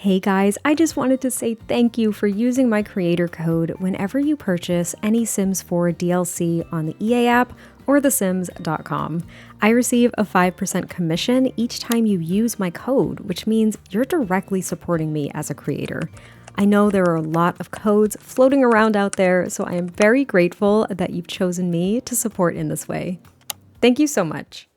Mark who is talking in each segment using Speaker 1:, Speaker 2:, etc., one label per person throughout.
Speaker 1: Hey guys, I just wanted to say thank you for using my creator code whenever you purchase any Sims 4 DLC on the EA app or thesims.com. I receive a 5% commission each time you use my code, which means you're directly supporting me as a creator. I know there are a lot of codes floating around out there, so I am very grateful that you've chosen me to support in this way. Thank you so much.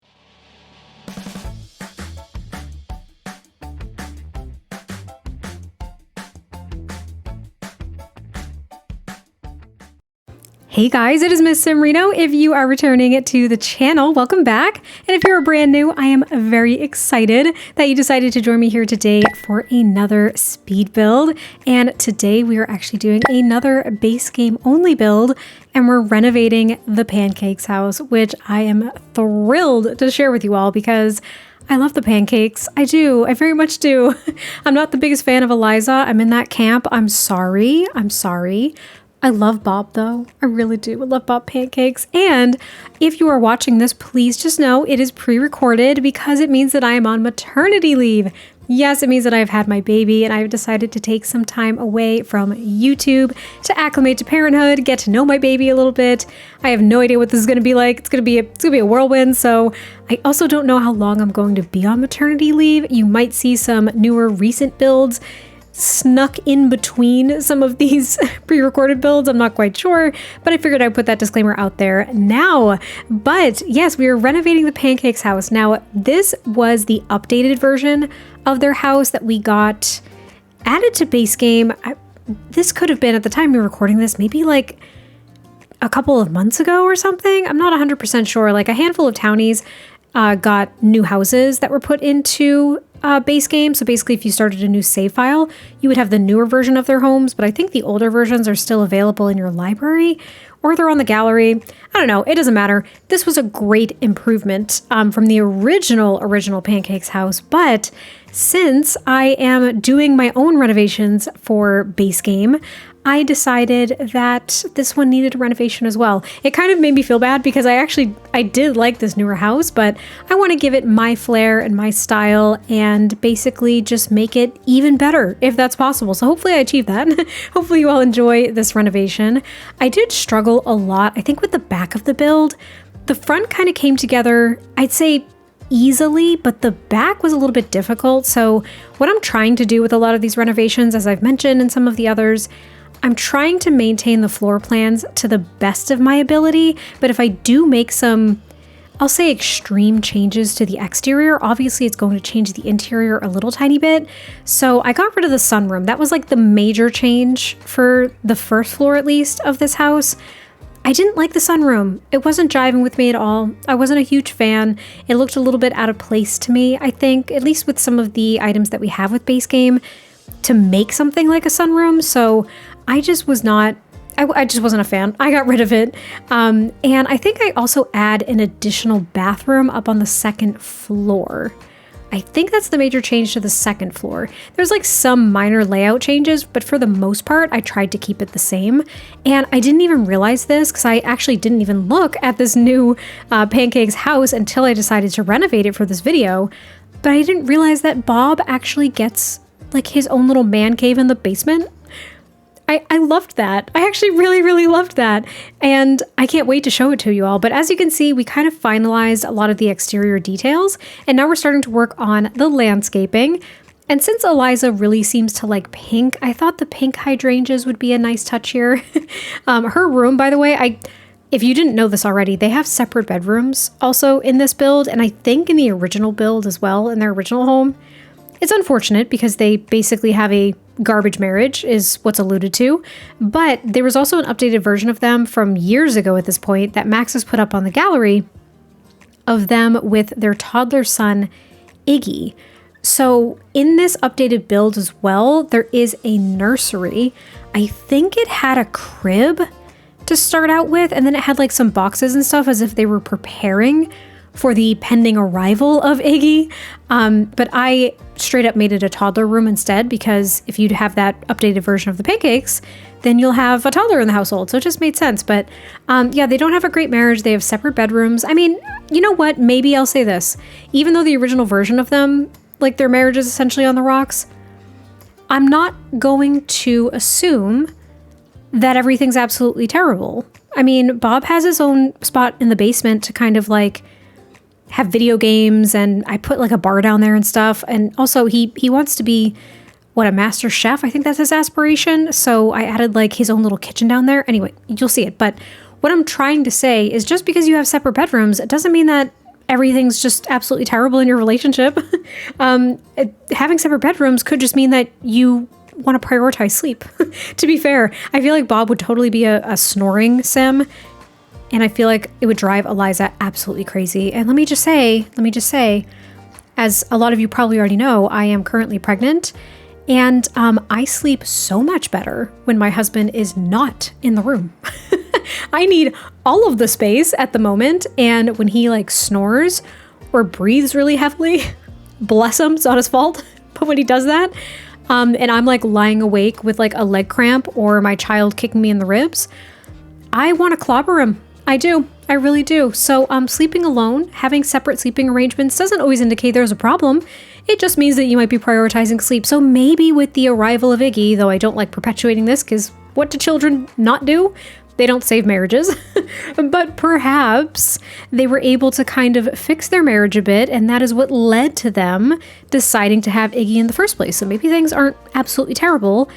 Speaker 1: Hey guys, it is MissSimReno. If you are returning to the channel, welcome back. And if you're brand new, I am very excited that you decided to join me here today for another speed build. And today we are actually doing another base game only build, and we're renovating the Pancakes house, which I am thrilled to share with you all because I love the Pancakes. I do. I very much do. I'm not the biggest fan of Eliza. I'm in that camp. I'm sorry. I love Bob though. I really do. I love Bob Pancakes. And if you are watching this, please just know it is pre-recorded because it means that I am on maternity leave. Yes, it means that I've had my baby and I've decided to take some time away from YouTube to acclimate to parenthood, get to know my baby a little bit. I have no idea what this is going to be like. It's going to be a whirlwind. So I also don't know how long I'm going to be on maternity leave. You might see some newer recent builds snuck in between some of these pre-recorded builds. I'm not quite sure, but I figured I'd put that disclaimer out there now. But yes, we are renovating the Pancakes house. Now, this was the updated version of their house that we got added to base game. This could have been, at the time we were recording this, maybe like a couple of months ago or something. I'm not 100% sure. Like a handful of townies got new houses that were put into base game. So basically, if you started a new save file, you would have the newer version of their homes, but I think the older versions are still available in your library or they're on the gallery. I don't know. It doesn't matter. This was a great improvement from the original Pancakes house. But since I am doing my own renovations for base game, I decided that this one needed a renovation as well. It kind of made me feel bad because I did like this newer house, but I want to give it my flair and my style and basically just make it even better if that's possible. So hopefully I achieve that. Hopefully you all enjoy this renovation. I did struggle a lot, I think, with the back of the build. The front kind of came together, I'd say, easily, but the back was a little bit difficult. So what I'm trying to do with a lot of these renovations, as I've mentioned in some of the others, I'm trying to maintain the floor plans to the best of my ability, but if I do make some, I'll say, extreme changes to the exterior, obviously it's going to change the interior a little tiny bit. So I got rid of the sunroom. That was like the major change for the first floor, at least, of this house. I didn't like the sunroom. It wasn't jiving with me at all. I wasn't a huge fan. It looked a little bit out of place to me, I think, at least with some of the items that we have with base game, to make something like a sunroom. So I just was not, I just wasn't a fan. I got rid of it. And I think I also add an additional bathroom up on the second floor. I think that's the major change to the second floor. There's like some minor layout changes, but for the most part, I tried to keep it the same. And I didn't even realize this because I actually didn't even look at this new Pancakes house until I decided to renovate it for this video. But I didn't realize that Bob actually gets like his own little man cave in the basement. I loved that. I actually really loved that. And I can't wait to show it to you all. But as you can see, we kind of finalized a lot of the exterior details. And now we're starting to work on the landscaping. And since Eliza really seems to like pink, I thought the pink hydrangeas would be a nice touch here. Her room, by the way, if you didn't know this already, they have separate bedrooms also in this build. And I think in the original build as well, in their original home. It's unfortunate because they basically have a garbage marriage is what's alluded to, but there was also an updated version of them from years ago at this point that Max has put up on the gallery of them with their toddler son, Iggy. So in this updated build as well, there is a nursery. I think it had a crib to start out with, and then it had like some boxes and stuff as if they were preparing for the pending arrival of Iggy. But I straight up made it a toddler room instead because if you have that updated version of the Pancakes, then you'll have a toddler in the household. So it just made sense. But yeah, they don't have a great marriage. They have separate bedrooms. I mean, you know what? Maybe I'll say this. Even though the original version of them, like their marriage is essentially on the rocks, I'm not going to assume that everything's absolutely terrible. I mean, Bob has his own spot in the basement to kind of like have video games, and I put like a bar down there and stuff. And also he wants to be a master chef. I think that's his aspiration. So I added like his own little kitchen down there. Anyway, you'll see it. But what I'm trying to say is just because you have separate bedrooms, it doesn't mean that everything's just absolutely terrible in your relationship. Having separate bedrooms could just mean that you want to prioritize sleep. To be fair, I feel like Bob would totally be a snoring sim. And I feel like it would drive Eliza absolutely crazy. And let me just say, as a lot of you probably already know, I am currently pregnant. And I sleep so much better when my husband is not in the room. I need all of the space at the moment. And when he like snores or breathes really heavily, bless him, it's not his fault. But when he does that, and I'm like lying awake with like a leg cramp or my child kicking me in the ribs, I want to clobber him. I do. I really do. So sleeping alone, having separate sleeping arrangements doesn't always indicate there's a problem. It just means that you might be prioritizing sleep. So maybe with the arrival of Iggy, though I don't like perpetuating this because what do children not do? They don't save marriages. But perhaps they were able to kind of fix their marriage a bit, and that is what led to them deciding to have Iggy in the first place. So maybe things aren't absolutely terrible,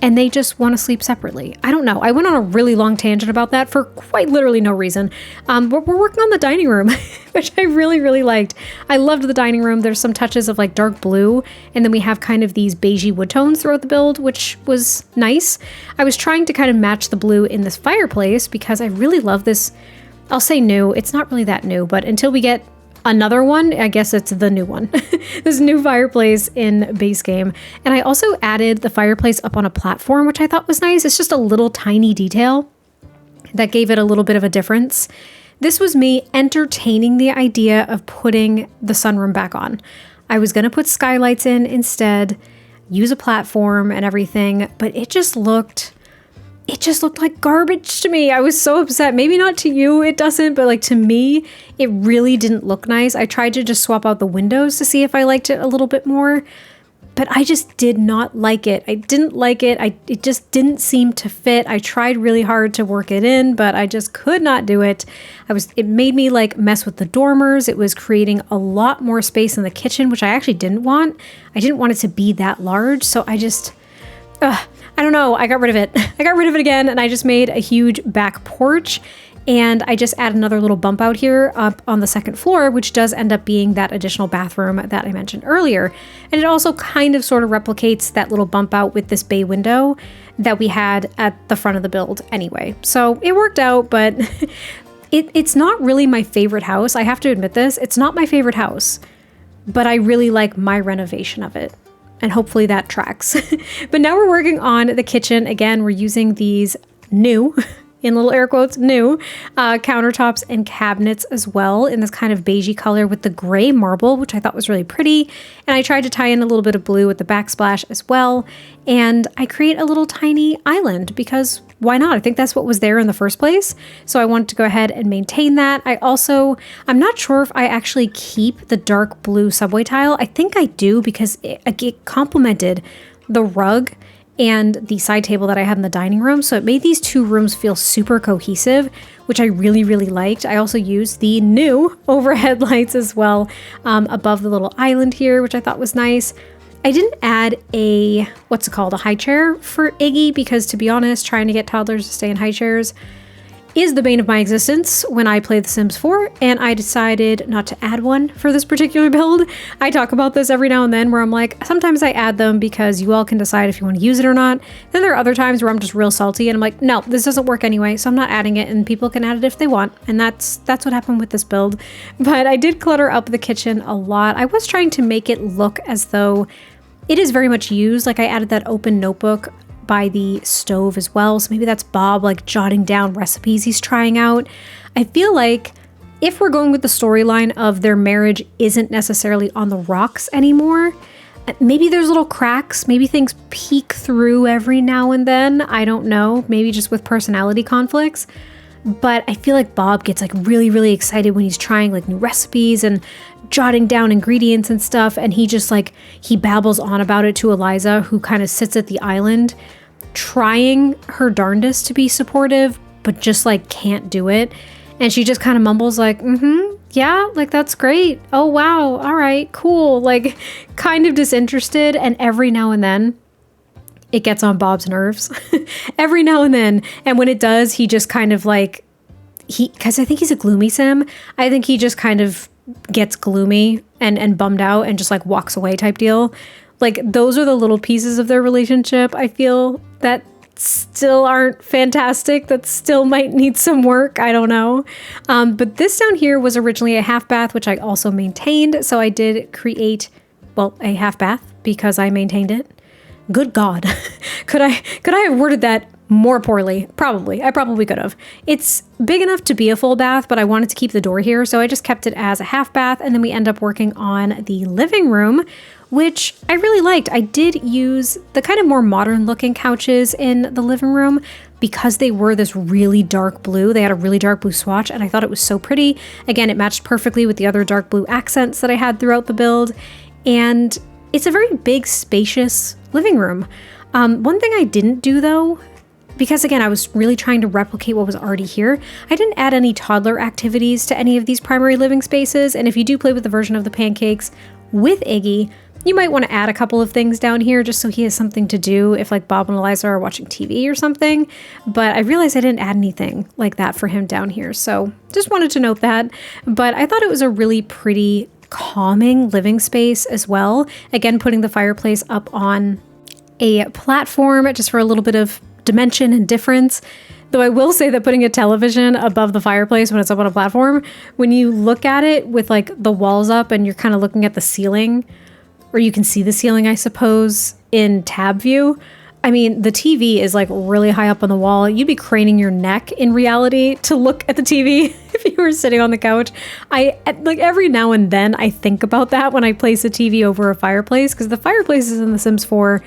Speaker 1: and they just want to sleep separately. I don't know. I went on a really long tangent about that for quite literally no reason. But we're working on the dining room, which I really, really liked. I loved the dining room. There's some touches of like dark blue, and then we have kind of these beigey wood tones throughout the build, which was nice. I was trying to kind of match the blue in this fireplace because I really love this. I'll say new. It's not really that new, but until we get another one, I guess it's the new one. This new fireplace in base game. And I also added the fireplace up on a platform, which I thought was nice. It's just a little tiny detail that gave it a little bit of a difference. This was me entertaining the idea of putting the sunroom back on. I was going to put skylights in instead, use a platform and everything, but it just looked like garbage to me. I was so upset. Maybe not to you, it doesn't, but like to me, it really didn't look nice. I tried to just swap out the windows to see if I liked it a little bit more, but I just did not like it. I didn't like it. It just didn't seem to fit. I tried really hard to work it in, but I just could not do it. It made me like mess with the dormers. It was creating a lot more space in the kitchen, which I actually didn't want. I didn't want it to be that large. So I just, I don't know. I got rid of it. I got rid of it again, and I just made a huge back porch, and I just added another little bump out here up on the second floor, which does end up being that additional bathroom that I mentioned earlier. And it also kind of sort of replicates that little bump out with this bay window that we had at the front of the build anyway. So it worked out, but it's not really my favorite house. I have to admit this. It's not my favorite house, but I really like my renovation of it. And hopefully that tracks. But now we're working on the kitchen. Again, we're using these new, in little air quotes, new countertops and cabinets as well in this kind of beigey color with the gray marble, which I thought was really pretty. And I tried to tie in a little bit of blue with the backsplash as well. And I create a little tiny island because why not? I think that's what was there in the first place. So I wanted to go ahead and maintain that. I'm not sure if I actually keep the dark blue subway tile. I think I do because it complemented the rug and the side table that I had in the dining room. So it made these two rooms feel super cohesive, which I really, really liked. I also used the new overhead lights as well above the little island here, which I thought was nice. I didn't add a high chair for Iggy because, to be honest, trying to get toddlers to stay in high chairs is the bane of my existence when I play The Sims 4, and I decided not to add one for this particular build. I talk about this every now and then where I'm like, sometimes I add them because you all can decide if you want to use it or not. Then there are other times where I'm just real salty and I'm like, no, this doesn't work anyway, so I'm not adding it, and people can add it if they want. And that's what happened with this build. But I did clutter up the kitchen a lot. I was trying to make it look as though it is very much used. Like I added that open notebook by the stove as well. So maybe that's Bob like jotting down recipes he's trying out. I feel like if we're going with the storyline of their marriage isn't necessarily on the rocks anymore, maybe there's little cracks, maybe things peek through every now and then. I don't know, maybe just with personality conflicts. But I feel like Bob gets like really, really excited when he's trying like new recipes and jotting down ingredients and stuff, and he just like, he babbles on about it to Eliza, who kind of sits at the island trying her darndest to be supportive, but just like can't do it. And she just kind of mumbles like, yeah, like that's great. Oh, wow. All right, cool. Like kind of disinterested. And every now and then it gets on Bob's nerves every now and then. And when it does, he just kind of like, because I think he's a gloomy sim. I think he just kind of gets gloomy and bummed out and just like walks away type deal. Like those are the little pieces of their relationship, I feel, that still aren't fantastic, that still might need some work. I don't know. But this down here was originally a half bath, which I also maintained. So I did create, well, a half bath because I maintained it. Good God. Could I have worded that more poorly? Probably. I probably could have. It's big enough to be a full bath, but I wanted to keep the door here. So I just kept it as a half bath. And then we end up working on the living room, which I really liked. I did use the kind of more modern looking couches in the living room because they were this really dark blue. They had a really dark blue swatch and I thought it was so pretty. Again, it matched perfectly with the other dark blue accents that I had throughout the build. And it's a very big, spacious living room. One thing I didn't do though, because again, I was really trying to replicate what was already here, I didn't add any toddler activities to any of these primary living spaces. And if you do play with the version of the Pancakes with Iggy, you might want to add a couple of things down here just so he has something to do if like Bob and Eliza are watching TV or something. But I realized I didn't add anything like that for him down here. So just wanted to note that. But I thought it was a really pretty calming living space as well. Again, putting the fireplace up on a platform just for a little bit of dimension and difference. Though I will say that putting a television above the fireplace when it's up on a platform, when you look at it with like the walls up and you're kind of looking at the ceiling, or you can see the ceiling, I suppose, in tab view. I mean, the TV is like really high up on the wall. You'd be craning your neck in reality to look at the TV if you were sitting on the couch. I like every now and then I think about that when I place a TV over a fireplace, because the fireplaces in The Sims 4,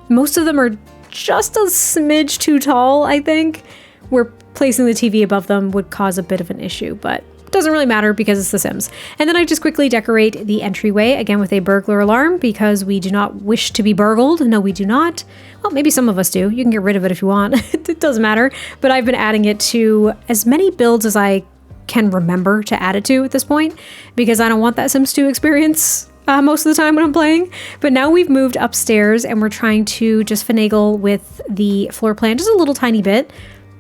Speaker 1: most of them are just a smidge too tall, I think, where placing the TV above them would cause a bit of an issue, but it doesn't really matter because it's The Sims. And then I just quickly decorate the entryway, again with a burglar alarm, because we do not wish to be burgled. No, we do not. Well, maybe some of us do. You can get rid of it if you want. It doesn't matter. But I've been adding it to as many builds as I can remember to add it to at this point, because I don't want that Sims 2 experience most of the time when I'm playing. But now we've moved upstairs and we're trying to just finagle with the floor plan just a little tiny bit.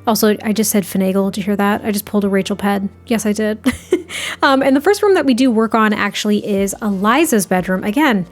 Speaker 1: Also, I just said finagle. Did you hear that? I just pulled a Rachel Ped. Yes, I did. And the first room that we do work on actually is Eliza's bedroom. Again,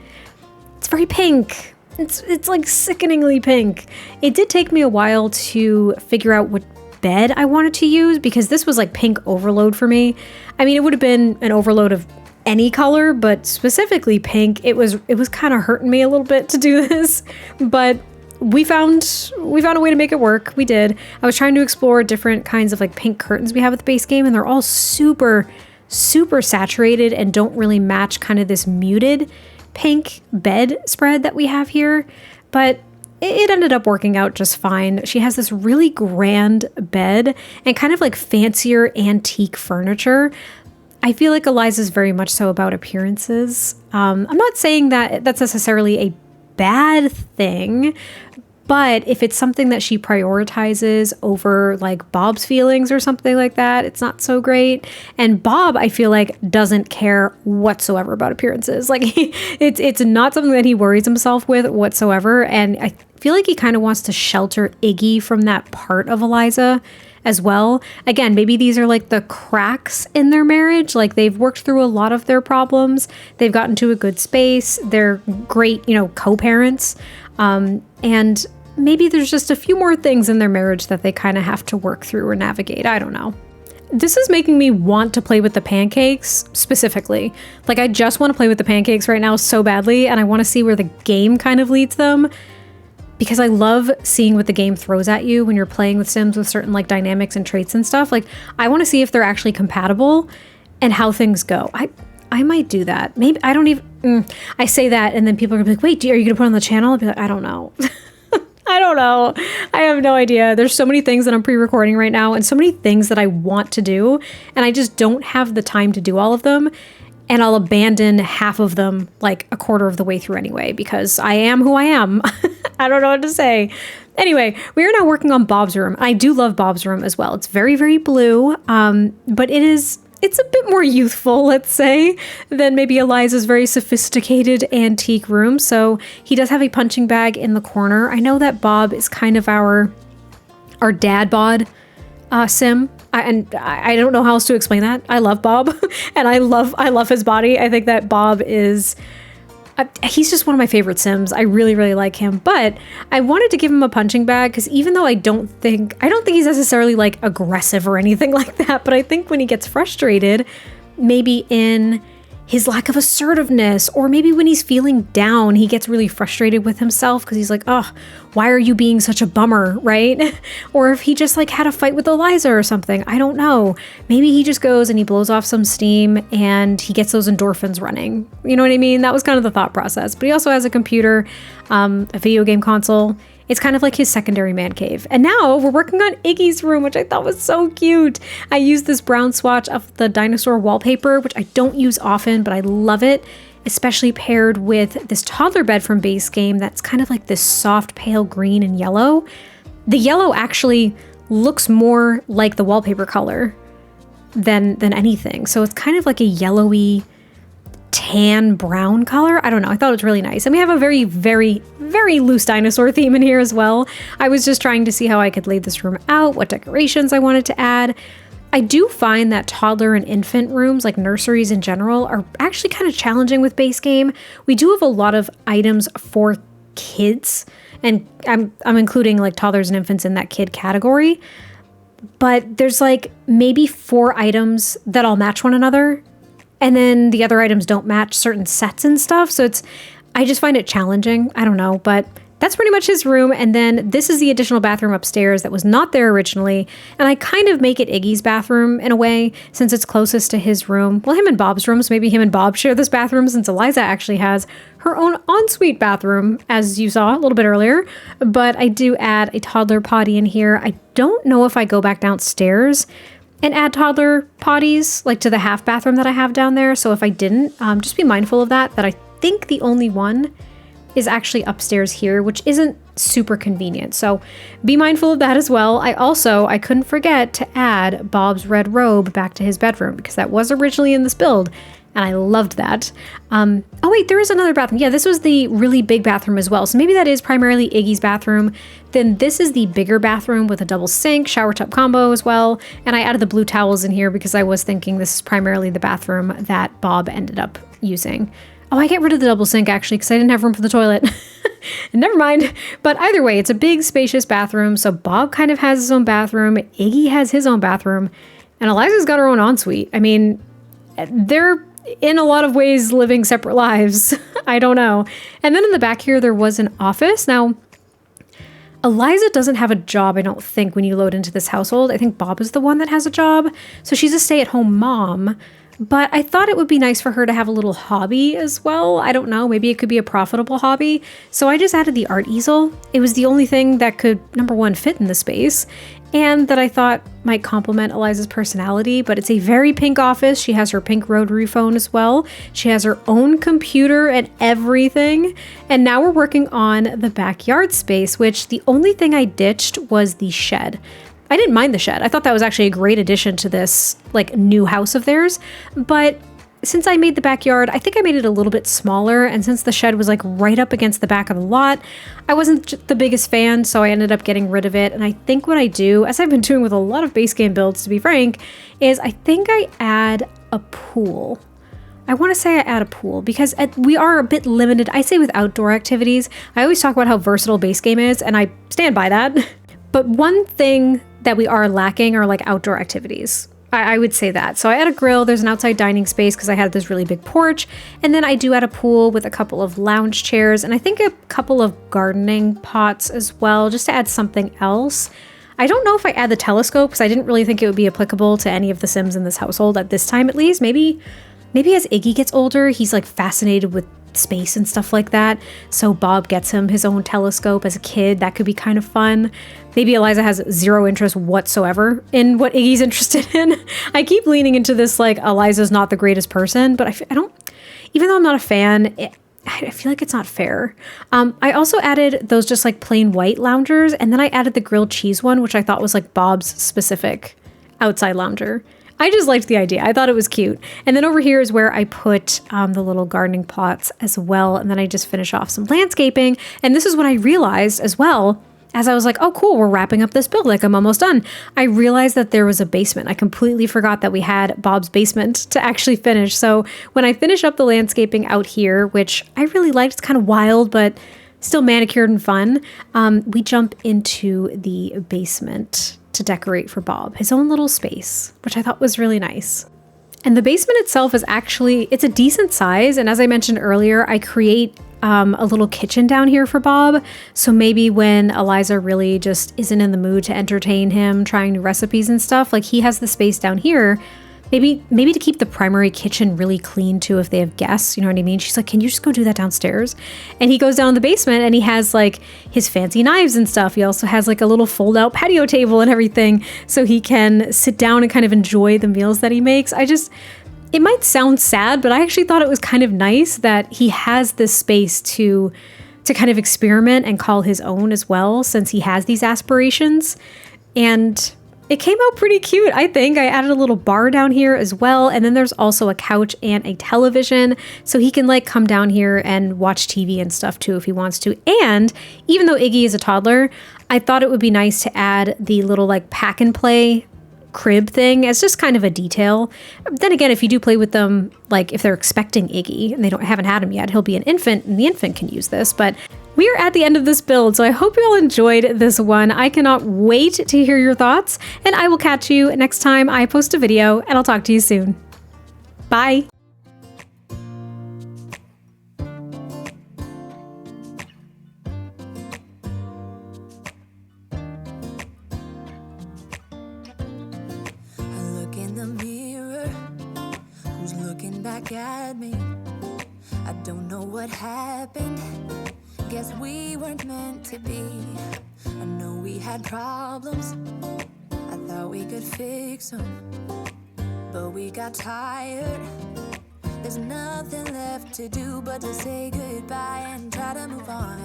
Speaker 1: it's very pink. It's like sickeningly pink. It did take me a while to figure out what bed I wanted to use, because this was like pink overload for me. I mean, it would have been an overload of any color, but specifically pink. It was kind of hurting me a little bit to do this, but we found a way to make it work. We did. I was trying to explore different kinds of like pink curtains we have at the base game, and they're all super saturated and don't really match kind of this muted pink bed spread that we have here. But it ended up working out just fine. She has this really grand bed and kind of like fancier antique furniture. I feel like Eliza's very much so about appearances. I'm not saying that that's necessarily a bad thing, but if it's something that she prioritizes over like Bob's feelings or something like that, it's not so great. And Bob, I feel like, doesn't care whatsoever about appearances. Like it's not something that he worries himself with whatsoever. And I feel like he kind of wants to shelter Iggy from that part of Eliza as well. Again, maybe these are like the cracks in their marriage. Like they've worked through a lot of their problems. They've gotten to a good space. They're great, co-parents. And maybe there's just a few more things in their marriage that they kind of have to work through or navigate. I don't know. This is making me want to play with the Pancakes specifically. Like I just want to play with the Pancakes right now so badly, and I want to see where the game kind of leads them, because I love seeing what the game throws at you when you're playing with Sims with certain like dynamics and traits and stuff. Like I want to see if they're actually compatible and how things go. I might do that. Maybe I don't even, I say that and then people are gonna be like, wait, are you gonna put it on the channel? I'll be like, I don't know. I don't know. I have no idea. There's so many things that I'm pre-recording right now and so many things that I want to do, and I just don't have the time to do all of them. and I'll abandon half of them like a quarter of the way through anyway, because I am who I am. I don't know what to say. Anyway, we are now working on Bob's room. I do love Bob's room as well. It's very, very blue, but it's a bit more youthful, let's say, than maybe Eliza's very sophisticated antique room. So he does have a punching bag in the corner. I know that Bob is kind of our dad bod sim. I don't know how else to explain that. I love Bob and I love his body. I think that Bob is... he's just one of my favorite Sims. I really, really like him, but I wanted to give him a punching bag because even though I don't think he's necessarily like aggressive or anything like that, but I think when he gets frustrated, maybe in his lack of assertiveness, or maybe when he's feeling down, he gets really frustrated with himself because he's like, oh, why are you being such a bummer, right? Or if he just like had a fight with Eliza or something, I don't know. Maybe he just goes and he blows off some steam and he gets those endorphins running. You know what I mean? That was kind of the thought process. But he also has a computer, a video game console. It's kind of like his secondary man cave. And now we're working on Iggy's room, which I thought was so cute. I used this brown swatch of the dinosaur wallpaper, which I don't use often, but I love it, especially paired with this toddler bed from base game that's kind of like this soft pale green and yellow. The yellow actually looks more like the wallpaper color than anything. So it's kind of like a yellowy tan brown color. I don't know. I thought it was really nice. And we have a very, very, very loose dinosaur theme in here as well. I was just trying to see how I could lay this room out, what decorations I wanted to add. I do find that toddler and infant rooms, like nurseries in general, are actually kind of challenging with base game. We do have a lot of items for kids, and I'm including like toddlers and infants in that kid category. But there's like maybe 4 items that all match one another, and then the other items don't match certain sets and stuff. So I just find it challenging. I don't know, but that's pretty much his room. And then this is the additional bathroom upstairs that was not there originally. And I kind of make it Iggy's bathroom in a way, since it's closest to his room. Well, him and Bob's room, so maybe him and Bob share this bathroom, since Eliza actually has her own ensuite bathroom, as you saw a little bit earlier. But I do add a toddler potty in here. I don't know if I go back downstairs and add toddler potties like to the half bathroom that I have down there. So if I didn't, just be mindful of that I think the only one is actually upstairs here, which isn't super convenient. So be mindful of that as well. I couldn't forget to add Bob's red robe back to his bedroom because that was originally in this build and I loved that. Oh wait, there is another bathroom. Yeah, this was the really big bathroom as well. So maybe that is primarily Iggy's bathroom. Then this is the bigger bathroom with a double sink, shower tub combo as well. And I added the blue towels in here because I was thinking this is primarily the bathroom that Bob ended up using. Oh, I get rid of the double sink actually because I didn't have room for the toilet. Never mind. But either way, it's a big, spacious bathroom. So Bob kind of has his own bathroom. Iggy has his own bathroom. And Eliza's got her own ensuite. I mean, they're in a lot of ways living separate lives. I don't know. And then in the back here, there was an office. Now, Eliza doesn't have a job, I don't think, when you load into this household. I think Bob is the one that has a job. So she's a stay-at-home mom. But I thought it would be nice for her to have a little hobby as well. I don't know, maybe it could be a profitable hobby. So I just added the art easel. It was the only thing that could, number one, fit in the space, and that I thought might complement Eliza's personality. But it's a very pink office. She has her pink rotary phone as well. She has her own computer and everything. And now we're working on the backyard space, which the only thing I ditched was the shed. I didn't mind the shed. I thought that was actually a great addition to this like new house of theirs. But since I made the backyard, I think I made it a little bit smaller. And since the shed was like right up against the back of the lot, I wasn't the biggest fan. So I ended up getting rid of it. And I think what I do, as I've been doing with a lot of base game builds, to be frank, is I think I add a pool. I want to say I add a pool because we are a bit limited, I say, with outdoor activities. I always talk about how versatile base game is, and I stand by that. But one thing that we are lacking are like outdoor activities. I would say that. So I add a grill, there's an outside dining space because I had this really big porch. And then I do add a pool with a couple of lounge chairs and I think a couple of gardening pots as well, just to add something else. I don't know if I add the telescope because I didn't really think it would be applicable to any of the Sims in this household at this time, at least. Maybe as Iggy gets older, he's like fascinated with space and stuff like that. So Bob gets him his own telescope as a kid. That could be kind of fun. Maybe Eliza has zero interest whatsoever in what Iggy's interested in. I keep leaning into this, like, Eliza's not the greatest person, but I don't, even though I'm not a fan, I feel like it's not fair. I also added those just like plain white loungers, and then I added the grilled cheese one, which I thought was like Bob's specific outside lounger. I just liked the idea. I thought it was cute. And then over here is where I put the little gardening pots as well. And then I just finish off some landscaping. And this is what I realized as well, as I was like, oh, cool, we're wrapping up this build. Like, I'm almost done. I realized that there was a basement. I completely forgot that we had Bob's basement to actually finish. So when I finish up the landscaping out here, which I really liked, it's kind of wild, but still manicured and fun, we jump into the basement to decorate for Bob, his own little space, which I thought was really nice. And the basement itself is actually, it's a decent size. And as I mentioned earlier, I create a little kitchen down here for Bob. So maybe when Eliza really just isn't in the mood to entertain him, trying new recipes and stuff, like he has the space down here. Maybe to keep the primary kitchen really clean too if they have guests, you know what I mean? She's like, can you just go do that downstairs? And he goes down in the basement and he has like his fancy knives and stuff. He also has like a little fold out patio table and everything so he can sit down and kind of enjoy the meals that he makes. It might sound sad, but I actually thought it was kind of nice that he has this space to kind of experiment and call his own as well, since he has these aspirations. And it came out pretty cute, I think. I added a little bar down here as well. And then there's also a couch and a television. So he can like come down here and watch TV and stuff too if he wants to. And even though Iggy is a toddler, I thought it would be nice to add the little like pack and play crib thing as just kind of a detail. Then again, if you do play with them, like if they're expecting Iggy and they haven't had him yet, he'll be an infant and the infant can use this. But we are at the end of this build, so I hope you all enjoyed this one. I cannot wait to hear your thoughts, and I will catch you next time I post a video, and I'll talk to you soon. Bye.
Speaker 2: At me, I don't know what happened. Guess we weren't meant to be. I know we had problems. I thought we could fix them, but we got tired. There's nothing left to do but to say goodbye and try to move on.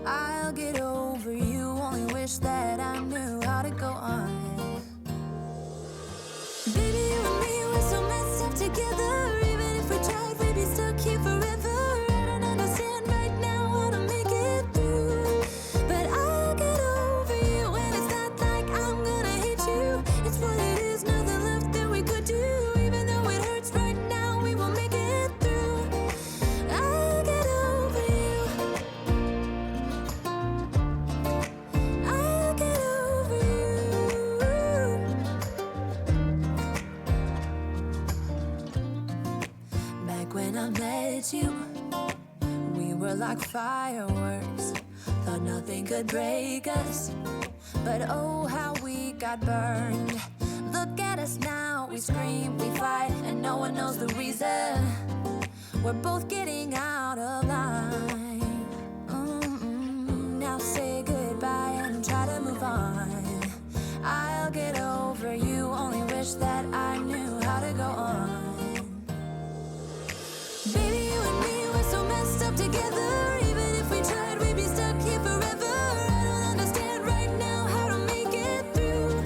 Speaker 2: I'll get over you, only wish that I knew how to go on. Baby, you and me, we're so messed up together. Even if we tried, we'd be stuck here forever. I don't understand right now how to make it through, but I'll get over you. And it's not like I'm gonna hate you. It's what it is, nothing left that we could do. Even though it hurts right now, we will make it through. I'll get over you. I'll get over you. Back when I met you, we were like fireworks. Thought nothing could break us, but oh how we got burned. Look at us now, we scream, we fight, and no one knows the reason. We're both getting out of line. Now say goodbye and try to move on. I'll get over you, only wish that I knew how to go on. Baby, you and me, we're so messed up together. Even if we tried, we'd be stuck here forever. I don't understand right now how to make it through,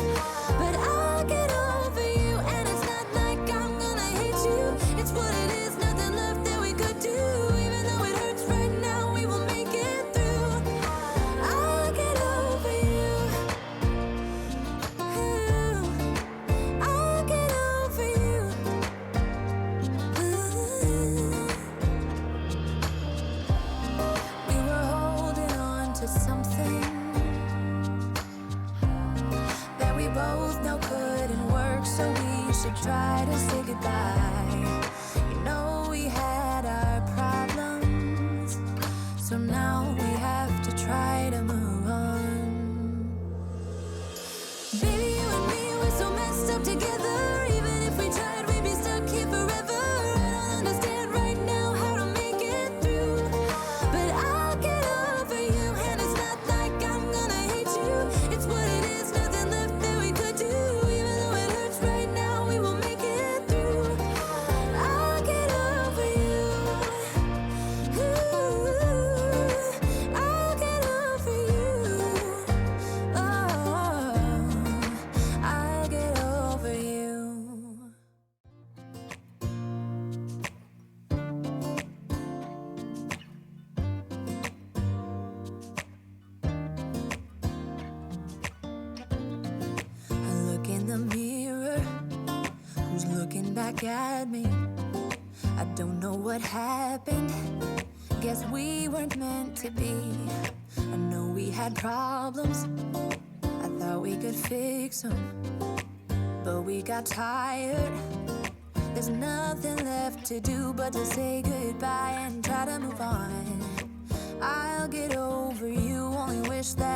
Speaker 2: but I'll get over you. And it's not like I'm gonna hate you. It's what it is, nothing left that we could do. Even though it hurts right now, we will make it through. I'll get over you. I'll get over you. We were holding on to something that we both know couldn't work, so we should try to say goodbye. You know we had our problems, so now we have to try to move on. Baby, you and me, we're so messed up together. Even if we tried, we'd be stuck here forever. I don't understand right now how to make it looking back at me. I don't know what happened. Guess we weren't meant to be. I know we had problems. I thought we could fix them, but we got tired. There's nothing left to do but to say goodbye and try to move on. I'll get over you, only wish that